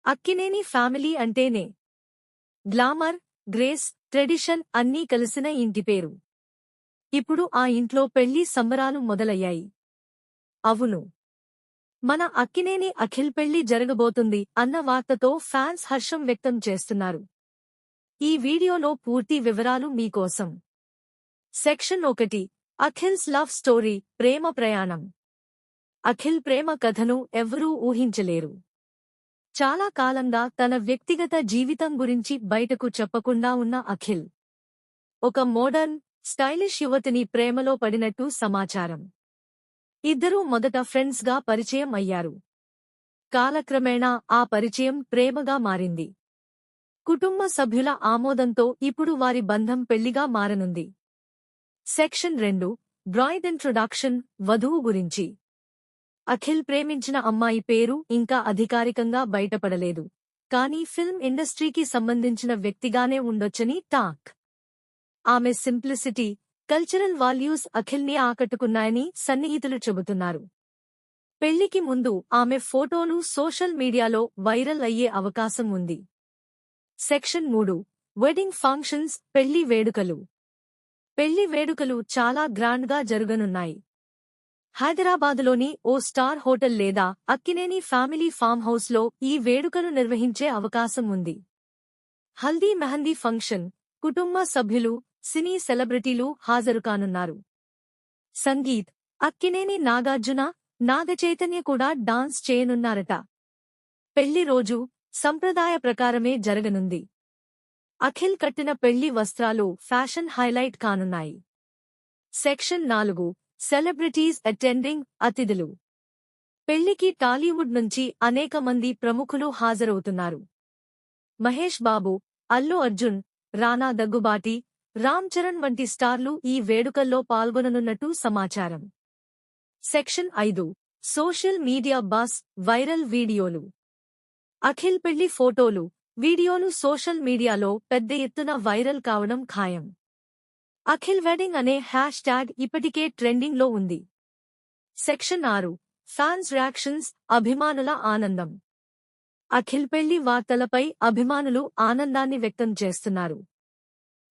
Akkineni family అంటేనే glamour, grace, tradition అన్నీ కలిసిన ఇంటి పేరు. ఇప్పుడు ఆ ఇంట్లో పెళ్లి సంబరాలు మొదలయ్యాయి. అవును, మన అక్కినేని అఖిల్ పెళ్లి జరగబోతుంది అన్న వార్తతో ఫ్యాన్స్ హర్షం వ్యక్తం చేస్తున్నారు. ఈ వీడియోలో పూర్తి వివరాలు మీకోసం. సెక్షన్ 1 అఖిల్స్ లవ్ స్టోరీ ప్రేమ ప్రయాణం. అఖిల్ ప్రేమ కథను ఎవ్వరూ ఊహించలేరు. చాలా కాలంగా తన వ్యక్తిగత జీవితం గురించి బయటకు చెప్పకుండా ఉన్న అఖిల్ ఒక మోడర్న్, స్టైలిష్ యువతిని ప్రేమలో పడినట్టు సమాచారం. ఇద్దరూ మొదట ఫ్రెండ్స్ గా పరిచయం అయ్యారు. కాలక్రమేణా ఆ పరిచయం ప్రేమగా మారింది. కుటుంబ సభ్యుల ఆమోదంతో ఇప్పుడు వారి బంధం పెళ్లిగా మారనుంది. సెక్షన్ 2 బ్రైడ్ ఇంట్రొడక్షన్ వధువు గురించి. అఖిల్ ప్రేమించిన అమ్మాయి పేరు ఇంకా అధికారికంగా బయటపడలేదు. కానీ ఫిల్మ్ ఇండస్ట్రీకి సంబంధించిన వ్యక్తిగానే ఉండొచ్చని టాక్. ఆమె సింప్లిసిటీ, కల్చరల్ వాల్యూస్ అఖిల్ని ఆకట్టుకున్నాయని సన్నిహితులు చెబుతున్నారు. పెళ్లికి ముందు ఆమె ఫోటోలు సోషల్ మీడియాలో వైరల్ అయ్యే అవకాశం ఉంది. సెక్షన్ 3 వెడ్డింగ్ ఫంక్షన్స్ పెళ్లి వేడుకలు. పెళ్లి వేడుకలు చాలా గ్రాండ్గా జరగనున్నాయి. హైదరాబాదులోని ఓ స్టార్ హోటల్ లేదా అక్కినేని ఫ్యామిలీ ఫామ్ హౌస్లో ఈ వేడుకలు నిర్వహించే అవకాశం ఉంది. హల్దీ మెహందీ ఫంక్షన్, కుటుంబ సభ్యులు, సినీ సెలబ్రిటీలు హాజరుకానున్నారు. సంగీత్, అక్కినేని నాగార్జున, నాగచైతన్య కూడా డాన్స్ చేయనున్నారట. పెళ్లి రోజు సంప్రదాయ ప్రకారమే జరగనుంది. అఖిల్ కట్టిన పెళ్లి వస్త్రాలు ఫ్యాషన్ హైలైట్ కానున్నాయి. సెక్షన్ 4 సెలబ్రిటీస్ అటెండింగ్ అతిథులు. పెళ్లికి టాలీవుడ్ నుంచి అనేక మంది ప్రముఖులు హాజరవుతున్నారు. మహేష్ బాబు, అల్లు అర్జున్, రానా దగ్గుబాటి, రామ్ చరణ్ వంటి స్టార్లు ఈ వేడుకల్లో పాల్గొననున్నట్టు సమాచారం. Section 5 social media bus viral వీడియోలు. అఖిల్ పెళ్లి ఫోటోలు, వీడియోలు సోషల్ మీడియాలో పెద్ద ఎత్తున వైరల్ కావడం ఖాయం. అఖిల్ వెడ్డింగ్ అనే హ్యాష్ ట్యాగ్ ఇప్పటికే ట్రెండింగ్లో ఉంది. సెక్షన్ 6 ఫ్యాన్స్ రియాక్షన్స్ అభిమానుల ఆనందం. అఖిల్ పెళ్లి వార్తలపై అభిమానులు ఆనందాన్ని వ్యక్తం చేస్తున్నారు.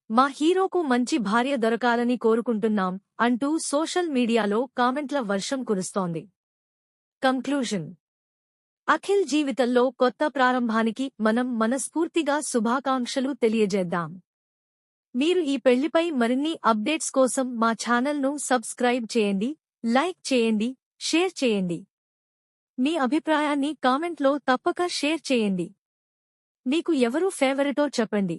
మా హీరోకు మంచి భార్య దొరకాలని కోరుకుంటున్నాం అంటూ సోషల్ మీడియాలో కామెంట్ల వర్షం కురుస్తోంది. కంక్లూజన్: అఖిల్ జీవితంలో కొత్త ప్రారంభానికి మనం మనస్ఫూర్తిగా శుభాకాంక్షలు తెలియజేద్దాం. మీరు ఈ పెళ్లిపై మరిన్ని అప్డేట్స్ కోసం మా ఛానల్ను సబ్స్క్రైబ్ చేయండి, లైక్ చేయండి, షేర్ చేయండి. మీ అభిప్రాయాన్ని కామెంట్లో తప్పక షేర్ చేయండి. మీకు ఎవరు ఫేవరెటో చెప్పండి.